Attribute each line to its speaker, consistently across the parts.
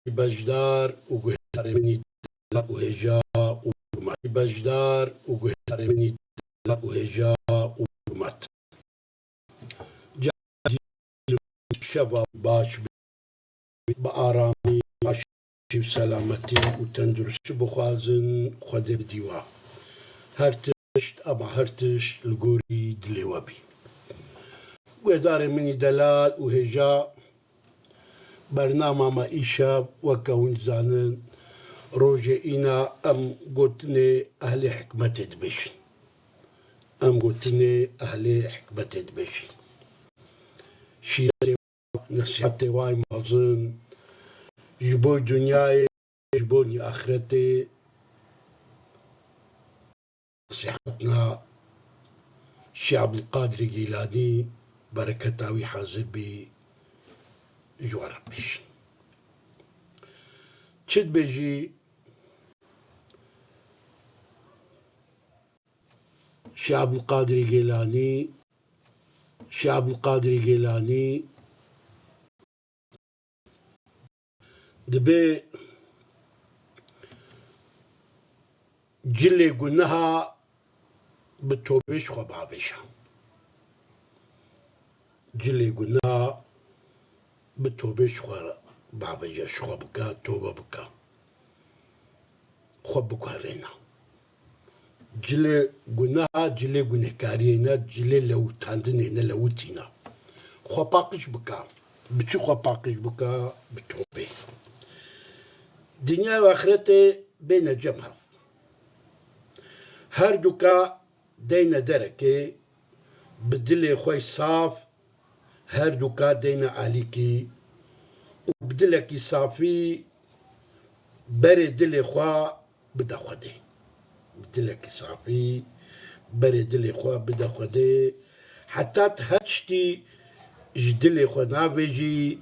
Speaker 1: بجدار وقهر مني وهجاء ومات بجدار وقهر مني وهجاء ومات جادي شباب باش بآرامي عاش بسلامتي وتندرست بخوازن خدر ديوا هرتشت أما هرتش القوري دليوابي وإدارة مني دلال وهجاء برنامج معيشة وكون زانن روجينا أم قلتني أهل حكمة تدبش أم قلتني أهل حكمة تدبش شيئا نصيحتي واي مازن جبوي دنياي جبوني آخرتي نصيحتنا الشيخ القادر جيلاني بركتاوي حاضر بي جواربش تشد بيجي الشيخ القادر جيلاني دبي جلي قلناها بتوبش خبابشة جلي قلناها بتوبش خبابشة خبكا توبة بكا خبكا رينا جلي قلناها جلي قلنا كارينا جلي لو تاندنينا لو تينا خباقش بكا بتشو خباقش بكا بتوبي دنيا واخرتي بين جمها هر دوكا دينا دركي بدلي خوي صاف هر دوكا دينا عليكي وبدلكي صافي بري دلي خوا بدا خدي بدلكي صافي بري دلي خوا بدا خدي حتى تهجتي جدلي خوا نابجي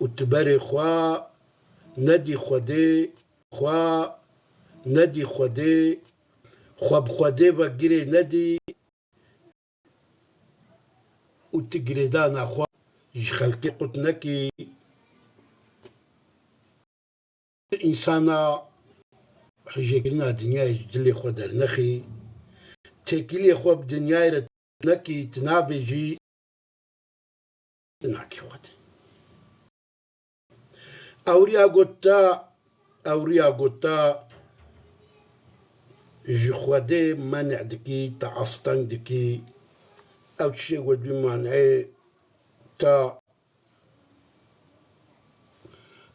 Speaker 1: وتبري خوا ندي خدي خوا ندي خدي خواب خودي بگیری ندی و تگریدان اخوا خلقی قط نکی انسانا حجیگرنا دنیای جلی خود در نخی تکیلی خواب دنیای رت نکی تنابی جی تناکی خود اوریا گوتا جخودي منع دكي تعصتن دكي أو شيء ودي منعي تا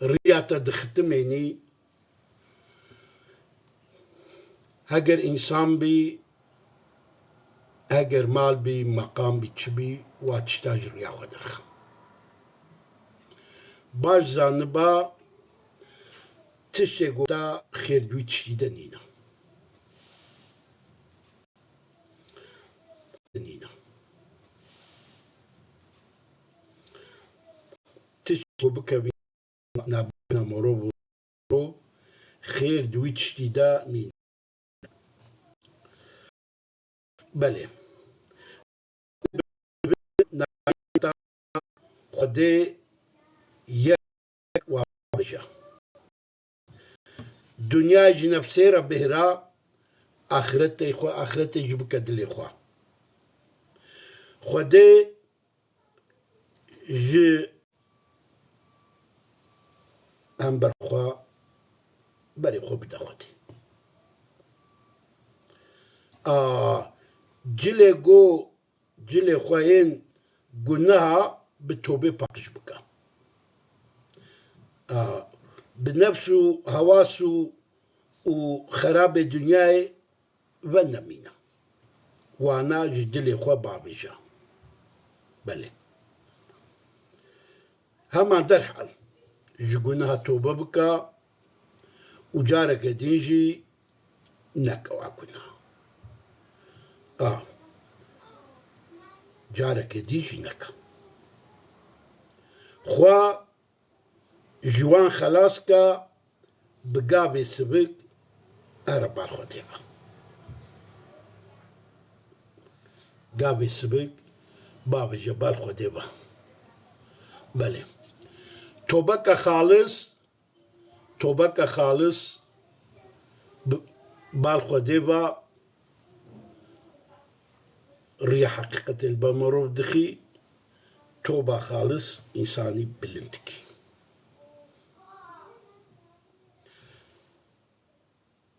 Speaker 1: رياتا دختميني هاجر إنسان بي هاجر مال بي مقام بي تشبي واتشتاج ريا خدرخ باش زانبا تشتي قوتا خير دوي تشيدنينا تشكو بك نابنا مروبو خير دويتش تيدا نين بله نايتا خدي يك وابجا دنيا جنفسي ربهرا آخرتي جبك دلي خوا خدي ج هم برخوا بري خو بدا خدي جلي خوين قلناها بالتوبة باقش بكا بنفسه هواسه وخراب الدنيا ونمينا وانا جدلي خو بابجا بلي هما درحل جقولناها توبة بكا وجارك ديجي نكا واكنا جارك ديجي نكا خوا جوان خلاصكا بقابي سبك أربع الخطيبة قابي سبك بابي جبال خطيبة بلي توبك خالص توبك خالص بالخو ديبا ريا حقيقة البمرو دخي توبة خالص إنساني بلنتكي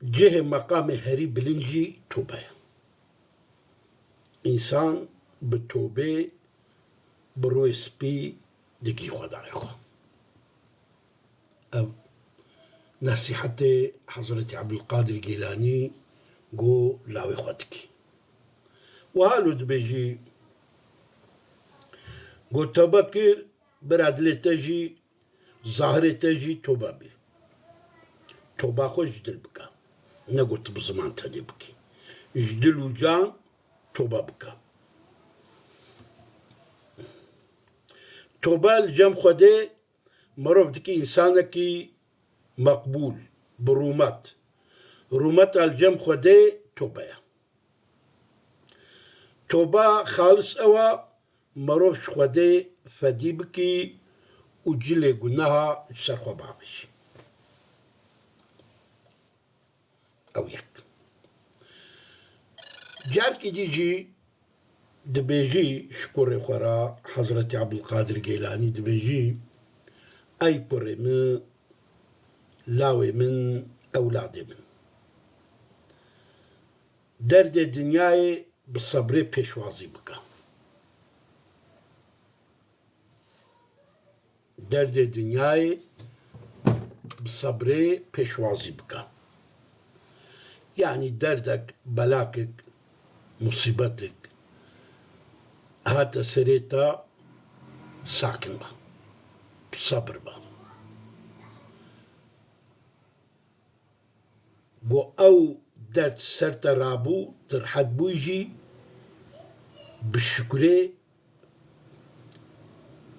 Speaker 1: جه مقام هري بلنجي توبة إنسان بتوبة بروي سبي دقي خداي خو نصيحة حضرة عبد القادر الجيلاني جو لاوي خدكي وهالو دبيجي جو تبكر برادلي تجي ظاهري تجي توبة بي توبة خو جدل بكا نقول بزمان تدي بكي جدل وجان توبة بكا توبة الجم خدي مروب دكي إنسانكي مقبول برومات رومات الجم خدي توبة خالص أوا مروب خدي فدي بكي وجلي قلناها شرخوا بابش أو يك جاركي ديجي دبيجي شكوري خورا حضرة عبد القادر الجيلاني دبيجي أي كوري من لاوي من أولادي من درد دنياي بالصبر بيشوازي بكا درد دنياي بالصبر بيشوازي بكا يعني دردك بلاكك مصيبتك هاتا سريتا ساكن با صبر با قو أو درد سرتا رابو ترحد بويجي بالشكري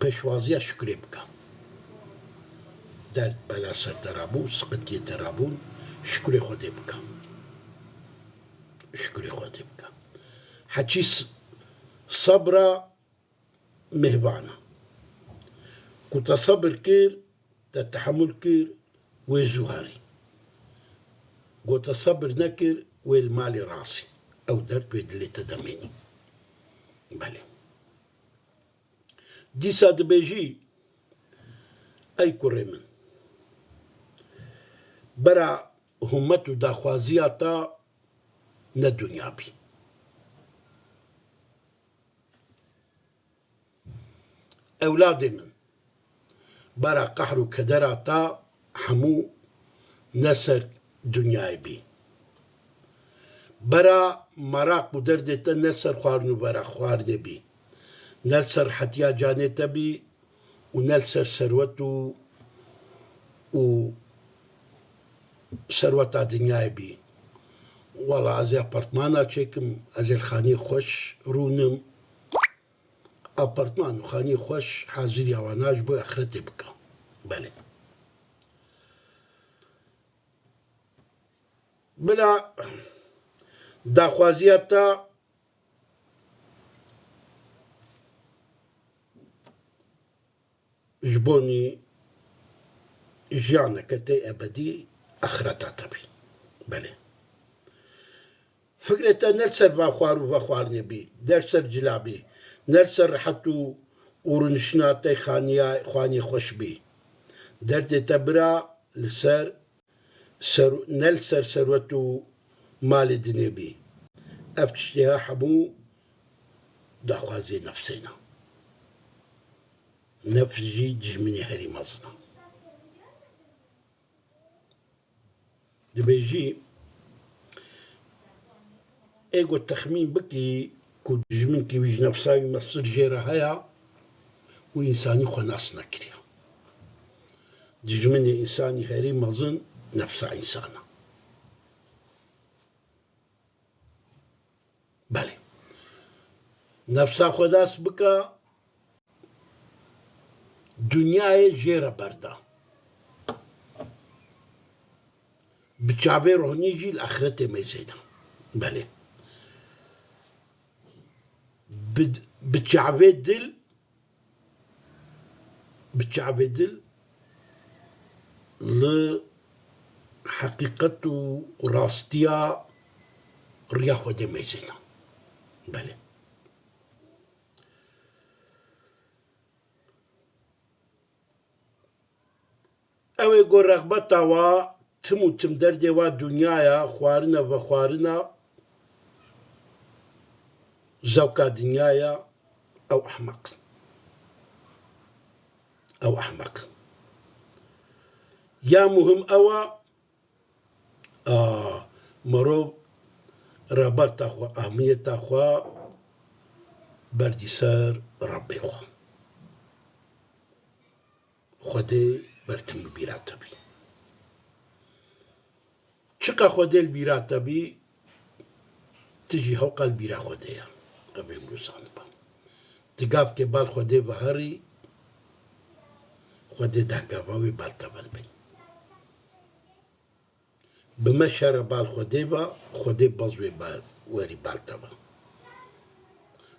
Speaker 1: بيشوازيا شكري بكا درد بلا سرتا رابو سقطية رابون شكري خودي بكا شكري خودي بكا حكي صبرا مهبانا كنت صبر كير تتحمل كير وزهاري قلت صبر نكر والمالي راسي او درت اللي تدميني بالي دي ساد بيجي اي كرمن برا همتو داخوازياتا ندنيا بي أولادي من برا قحر كدراتا حمو نسر دنياي بي برا مراق بدردتا نسر خوارنو برا خوارني بي نلسر حتيا جانيتا بي ونلسر سروتو و سروتا دنياي بي والله ازي ابارتمانا تشيكم ازي الخاني خوش رونم ابارتمان وخاني خوش حاضر يواناج بو اخرتي بكا بالي بلا داخوازياتا جبوني جانا كتي ابدي اخرتا تبي بالي فكرة نرسر باخوار وباخوار نبي درسر جلابي نرسر حتو ورنشناتي خواني خوش بي درد تبرا لسر نلسر سروتو مال دنيبي أفتشتها حمو داخوازي نفسنا نفسي جمني هري مصنا دبيجي ايغو التخمين بكي كود جمن كي ويج نفساي مصر جيرا هيا وإنساني خناس نكريا جمن إنساني هري مظن نفسا إنسانا بله نفسا خداس بكا دنياي جيرا بردا بتشعبي روحني جي الآخرة ما يزيدا بله بتشعبي دل ل حقیقت و راستیا ریا خود میزنه. بله. اوی گو رغبت و تم و تم درده و دنیایا خوارنه و خوارنه زوکا دنیایا او احمق. او احمق. يا مهم أوا مرو رابط أخوا أهمية أخوا بردي سر ربي خوا خدي برتم بيراتبي شقا خدي البيراتبي تجي هوقا البيرا خديا أبي ملوسان با تقاف كبال خدي بهاري خدي دهقاوي بالتبال بي بمشهر بال خديبا خدي بزوي بال وري بالتبا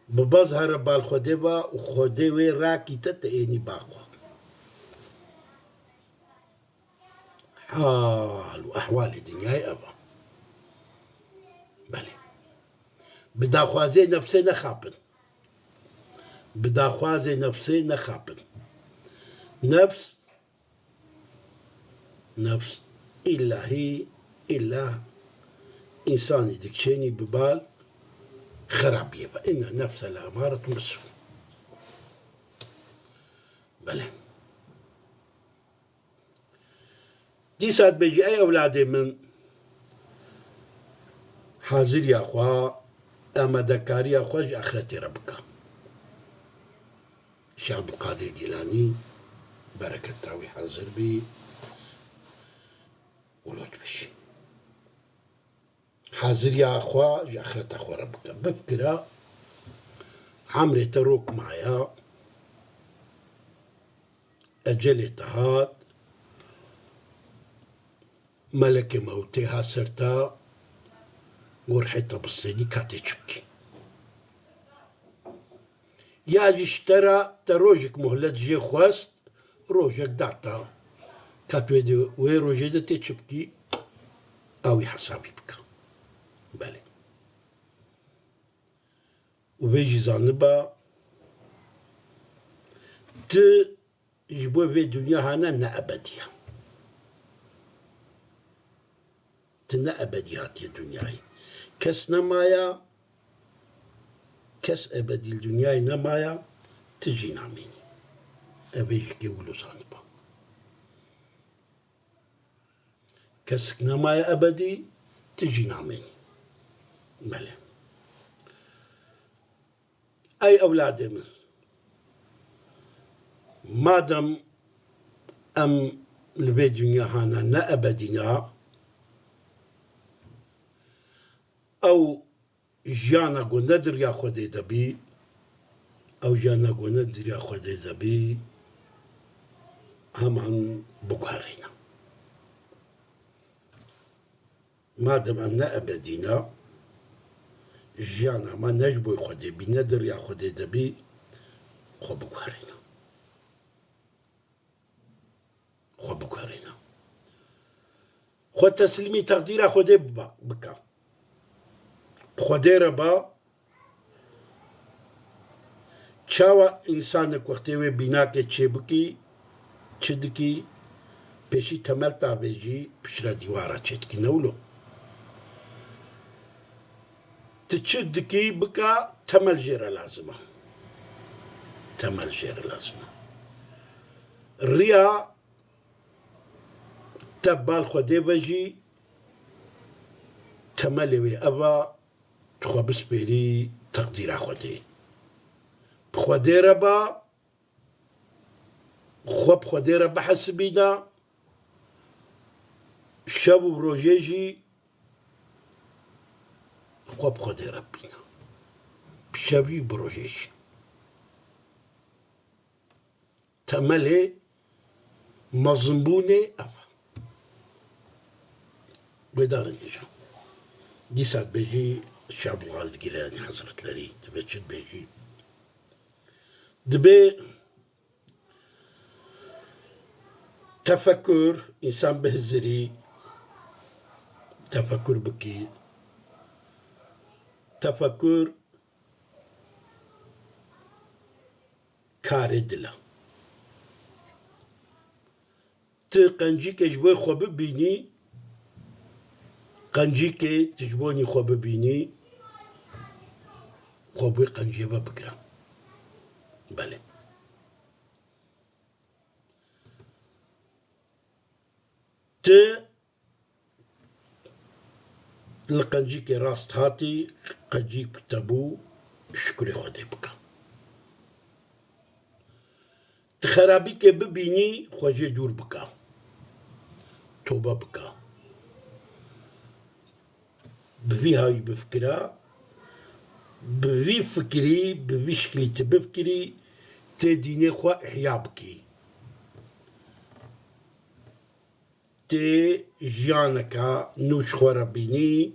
Speaker 1: ببظهر بال خديبا وخدي وي راكي تتأيني باخوا حال وأحوال الدنيا أبا بلي بدا خوازي نفسي نخابن بدا خوازي نفسي نخابن نفس إلا هي إلا إنسان دكشيني ببال خراب يبقى إن نفس الأمارة بالسوء بلى دي ساعات بيجي أي أولادي من حاضر يا أخوة أما دكاري يا أخوة آخرتي ربك الشيخ عبد القادر الجيلاني بركة تاوي حاضر بي ولوت بشي حاضر يا أخوة آخرت أخوة ربك بفكرة عمري تروك معايا أجل اتهاد ملك موتي هاسرتا ورحيتا بالصيني كاتي تشبكي يا اشترى تروجك مهلت جي خواست روجك دعتا كاتويدي وي روجي دتي تشبكي أوي حسابي بك بله وبيجي زانبا جبوا في الدنيا هانا نا أبدية تنا أبديات يا دنياي كس نمايا كس أبدي الدنيا نمايا تجي ناميني أبيجي كيولو زانبا كس نمايا أبدي تجي ناميني بله أي أولادي من مادام أم البيت دنيا هانا نا أبدينا أو جانا قو ندر يا خودي دبي أو جانا قو ندر يا خودي دبي هم عن بقارينا مادام أم نا أبدينا جانا ما نجبو خودي بندر يا خودي دبي خو بقارينا خو بقارينا خو تسليمي تقدير خودي بكا خودي ربا چاوا انسانك وقتی وی بنا کے چبکی چدکی پیشی تمل تابجی پشرا دیوارا چتکی نولو تشدكي بكا تمل جيرة لازمة تمل جيرة لازمة الريا تبال خدي بجي تملوي أبا تخوا بسبيلي تقدير خدي بخدي ربا خوا بخدي ربا حسبينا شابو بروجيجي خوا بخدي ربنا بشابي بروجيجي تملي مظنبوني أفا بيدار نجا دي ساعت بيجي الشعب الغالي الجيلاني حضرت لري دبي بيجي دبي تفكر إنسان بهزري تفكر بكي تفكر كاري دلا قنجيك جبوي خو ببيني قنجيك تجبوني خو ببيني خو بوي قنجيبه بكرة بله ت القنجيك راست هاتي قنجيك بتبو شكري خدي بكا تخرابيك ببيني خوجي دور بكا توبة بكا بفي هاي بفكرة بفي فكري بفي شكلي تبفكري تديني خوا إحيا بكي تي جانكا نوش خوا ربيني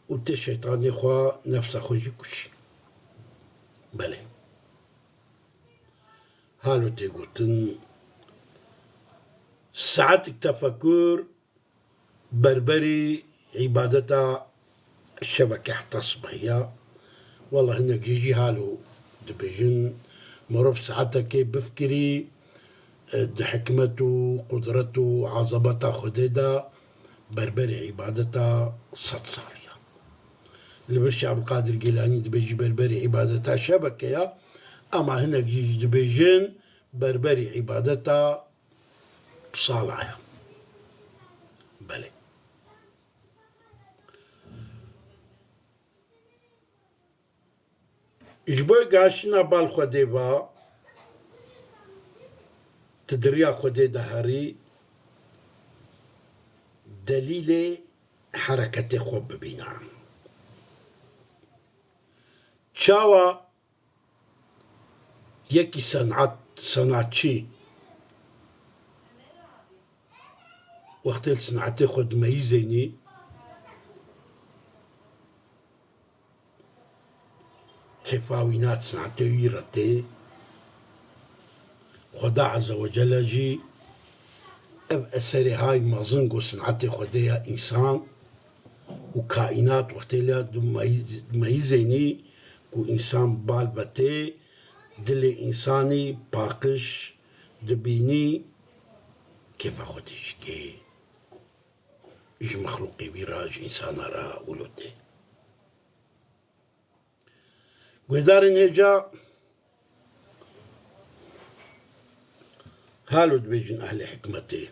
Speaker 1: وتي شيطاني خوا نفسه خوجي كوشي بله هالو تي قلتن ساعتك تفكر بربري عبادتا الشبكة احتصب هي والله هناك يجي هالو دبيجن مرب ساعتك كيف بفكري حكمته قدرته عظمته خديدا بربري عبادتا صد صالية اللي بالشيخ عبد القادر الجيلاني دبيجي بربري عبادتا شبكة أما هناك يجي دبيجن بربري عبادتا صالحة بله جبوي قاشنا بالخدي با تدريا خدي دهاري دليل حركة خوب بينا شاوا يكي صنعتشي وقت صنعتي خد ميزيني كفاوينات صنعتي يرتي خدا عز وجل جي اب اثري هاي مازنقو صنعتي خديها انسان وكائنات وقت لا ميزيني كو انسان بالبتي دلي انساني باقش دبيني كيف اخدش كي يجي مخلوقي براج انسان را ولوتي ودار نجا هالو دبيجن اهل حكمتي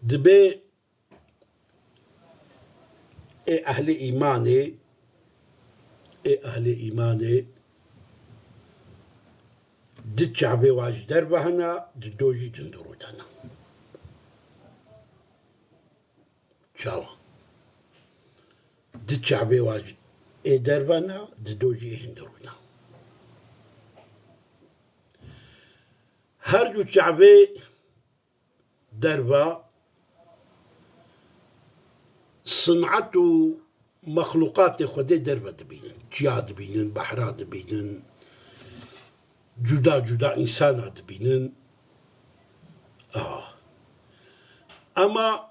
Speaker 1: دبي اهل ايماني اهل ايماني دد شعبي واج دربهنا ددوجي جندرودنا شاو دد شعبي واج دربنا ددوجي هندرونا هردو شعبي دربا صنعته مخلوقات خدي دربا دبينن جيا دبينن بحرا دبينن جدا جدا إنسان دبينن أما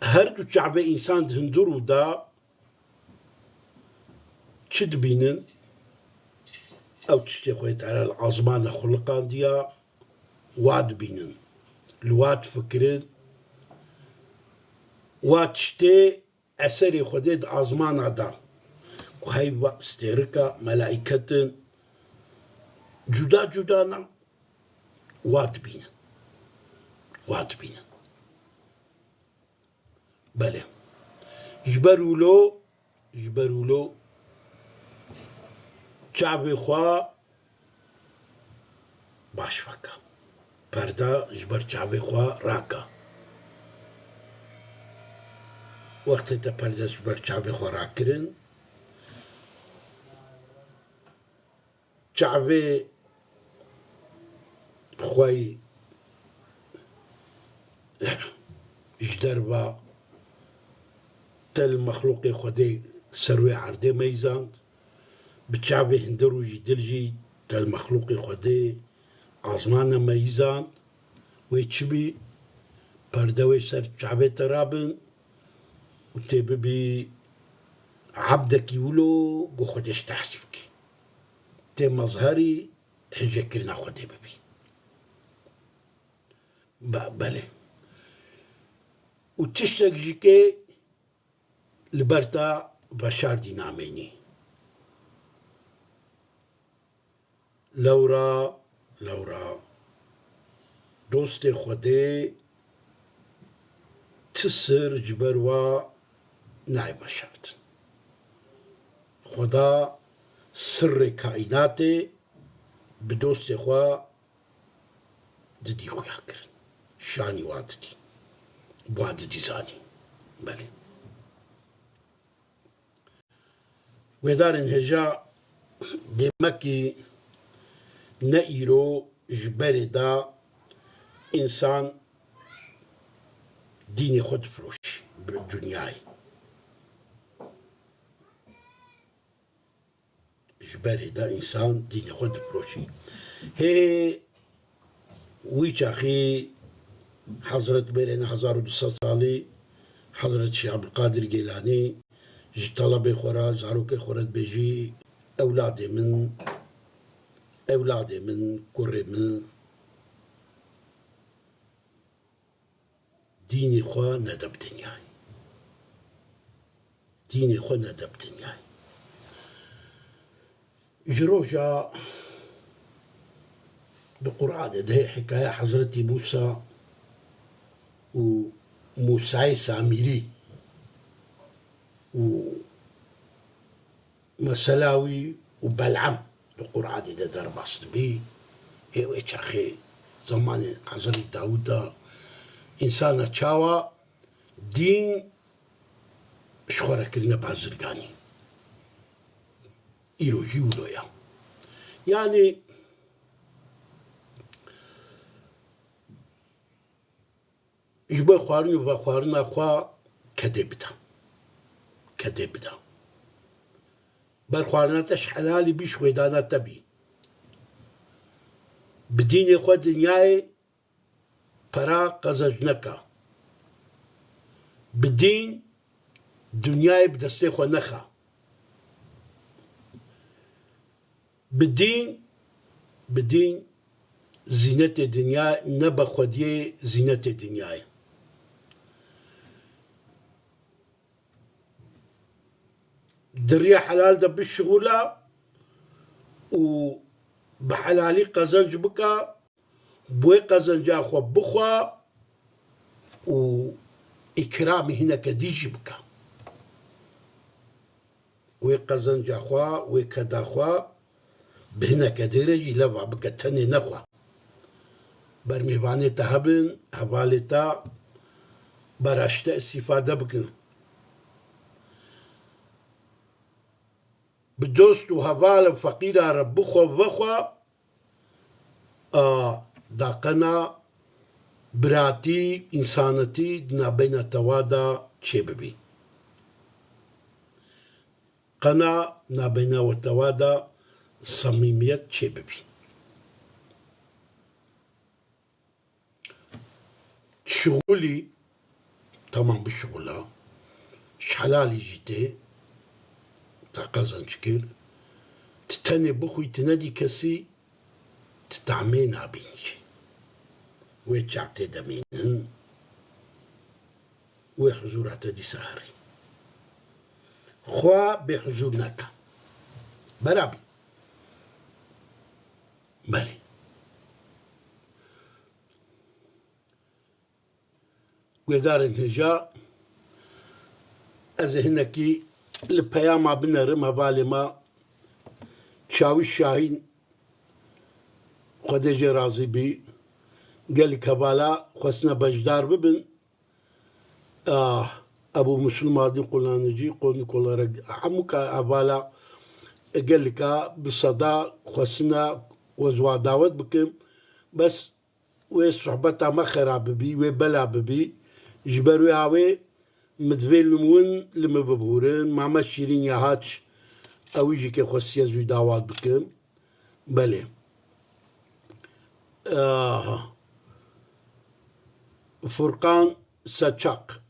Speaker 1: هردو شعبي إنسان هندرو دا تشد بينن أو تشتي خويت على العظمان خلقان ديا واد بينن الواد فكرن واد تشتي أسري خديد عظمان عدا وهي استيركا ملائكة جدا جدانا واد بينن واد بينن بله جبروا له شعبي خوا باش فكا بردا جبر شعبي خوا راكا وقت تا بردا جبر شعبي خوا راكرن شعبي خوي جدربا تل مخلوقي خدي سروي عردي ميزان بتشعبي هندرو جدلجي تل مخلوقي خدي عظمانا ميزان ويتشبي پردوی سر چعبه ترابن و تببی عبدکی ولو گو خودش تحسب کی تی مظهری حجه کرنا خوده ببی بله و تشتك جيكي لبرتا بشار ديناميني لورا دوست خودي تسر جبروا ناي بشارت خدا سر كائناتي بدوست خوا ددي خويا كرن شاني وادتي بعد ديزاني بله ودار هجا دمكي نئيرو جبردا إنسان ديني خود فروش بالدنياي جبردا إنسان ديني خود فروشي هي ويش أخي حضرت بين 1200 سالي حضرت شيخ عبد القادر جيلاني جي طلبة خورا زاروكي خورت بيجي أولادي من كوري من ديني خوا ندب دنياي جروجا بالقرآن ده حكاية حضرتي موسى وموسى سامري ومسلاوي وبلعم القرآن ده درباست بي هي ويش أخي زمان حضرتي داود إنسان تشاوا دين شخورة كلنا بازرقاني إيروجي ولويا يعني جبه خوارني وخوارنا خوا كدبدا بر خوارنا تش حلالي بيش ويدانا تبي بديني خود دنياي برا قزجنكا بدين دنياي بدستي خو نخا بدين زينة الدنيا نبا خوديه زينة الدنيا دريا حلال ده بالشغولة وبحلالي قزنج بكا بوي قزنجا خو بخوا وإكرامي هنا كديج بكا وي قزنجا خوا وي كدا خوا بهنا كديرجي لفع بكا تاني نخوا برميباني تهبن حوالتا براشتا استفادة بكن بدوست وهبال فقيرة ربخوا وفخوا داقنا براتي إنسانتي دنا بين توادا تشيببي قنا نابينا وتوادا صميمية تشيببي شغولي تمام بالشغلة شحلالي جيتي تقزن شكل تتني بخوي تنادي كسي تتعمين عبينش ويتشعبتي دمين ويحزور عتدي سهري خوا بحزور نكا برابي بلي ويدار انتجا أزهنكي البياما بنرم هبالما شاوي الشاهين خديجة راضي بي قال كبالا خسنا بجدار ببن أبو مسلم هادي قلنا نجي قلنا كل رج عمك أبالا قال لك بصدا خسنا وزوا داود بكم بس وصحبتها ما خراب بي وبلا بي جبروا عوي مدفين لمون لما ببورن مع ما شيرين يا هاتش أو يجي كي خسيا زوي داوات بكم بلي Furkan Saçak.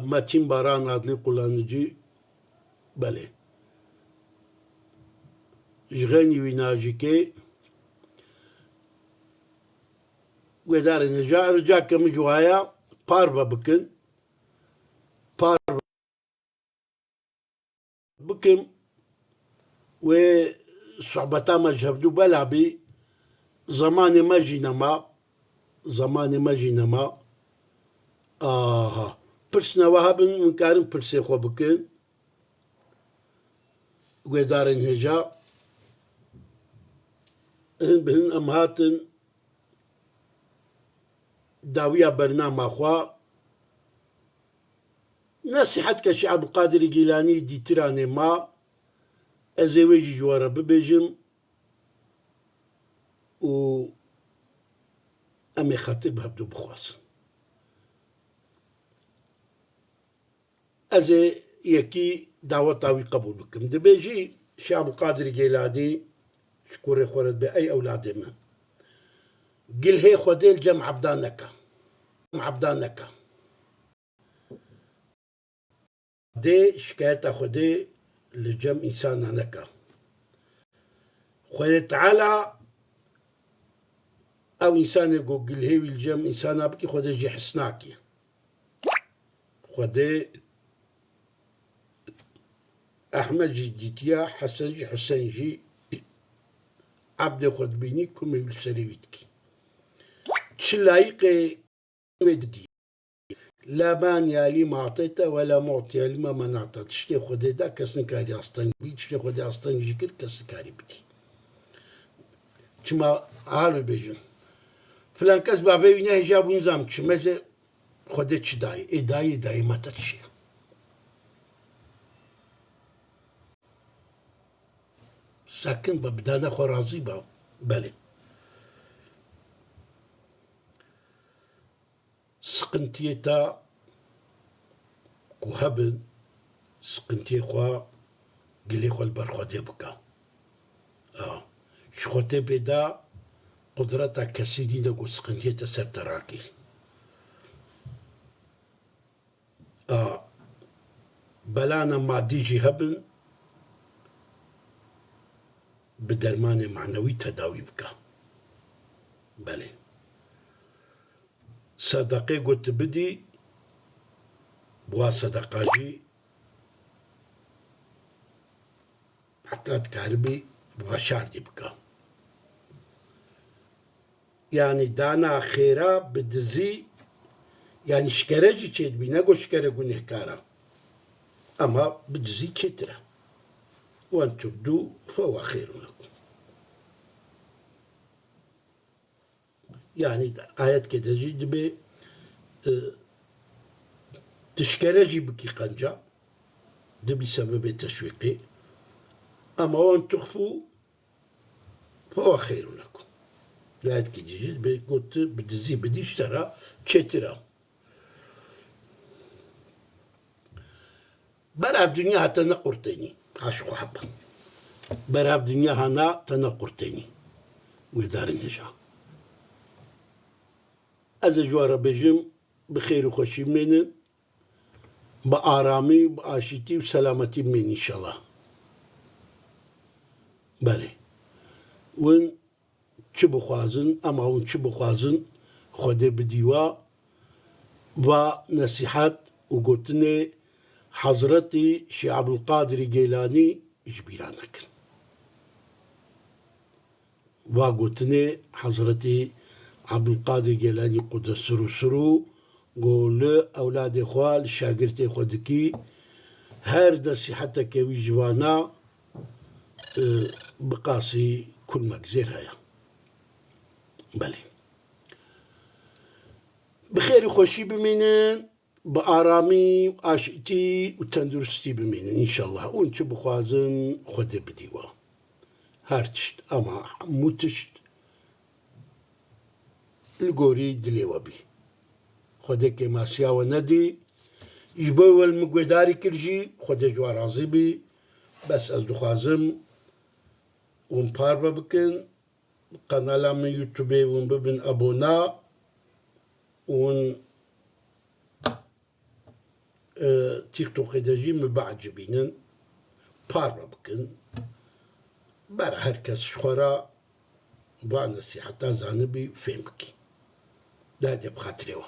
Speaker 1: Metin Baran adlı kullanıcı. Bale. Jgeni Vinajike. Vedarin rica kemi juhaya parva bakın. Parva bakın ve sohbeta mechabdu belabi zamanı majinama aha pırsına vahabın münkarın pırsı xo bakın vedarin rica بهن ام هاتن داوية برنامج خوا نصيحت كشعب القادر جيلاني دي تراني ما ازويجي جوارا ببجم و امي خطيبها بدو بخواص ازي يكي دعوة طاوي قبول بكم دبيجي شعب القادر جيلاني شكوري خورد بأي أولاد من قل هي خديل جمع عبدانك دي شكاية خدي لجم إنسان نكا خدي تعالى أو إنسان يقول قل هي الجم إنسان أبكي خدي جي حسناكي خدي أحمد جي جيتيا حسن جي حسين جي عبد خود بيني كم يلسريوتكي تشلايق ودي لا مانع لي ما اعطيته ولا معطي لي ما منعت تشتي خدي دا كسن كاري استن بي تشتي خدي استن جيكر كسن كاري بدي كما حالو بيجن فلان كس بابي نه جاب نظام تشمزه خدي تشداي داي ما تشي ساكن ببدانا خرازي با بله سقنتيتا كوهبن سقنتي خوا قلي خو البرخودي بكا شخوتي بدا قدرتا كسيدي دقو سقنتيتا سرتراكي بلانا ماديجي هبن بدرمان معنوي تداوي بكا بله صدقي قلت بدي بوا صدقاجي حتى تكهربي ببشار دي بكا يعني دانا خيرا بدزي يعني شكرجي تشيد بي نقول شكرجو نهكارا اما بدزي كترة وان تبدو فهو خير لكم يعني آيات كده جد بي تشكرجي بكي قنجا ده بسبب تشويقي أما وان تخفوا فهو خير لكم آيات كده جد بي قلت بدزي بدي اشترى كترة براب دنيا تنقرتيني عاشقو حبا براب دنيا هنا تنقرتيني ويدار النجاة از جوارا بجم بخير وخوشي منن بآرامي بآشتي وسلامتي من إن شاء الله بله ون چبو خوازن اما ون چبو خوازن خوده بديوا و نصيحات وقوتني حضرتي شيخ عبد القادر جيلاني اجبيرانك وقوتني حضرتي عبد القادر جيلاني قدس سرو قول أولاد إخوال شاقرتي خودكي هر نصيحتك ويجوانا بقاسي كل مكزير هيا بلي بخير خوشي بمينن بآرامي وعاشقتي وتندرستي بمينن إن شاء الله وانت بخوازن خودي بديوا هرتشت أما موتشت الجوري دليوبي خدك ما سياوة ندي يجبوا المقداري كرجي خدك جوار عزيبي بس أزدو خازم ونباربا بكن قناة من يوتيوب ونببن أبونا ون تيك توك دجي مبعجبين بارا بكن بر هركس شخورا بانسي حتى زانبي فهمكي لا دي بخاطريوه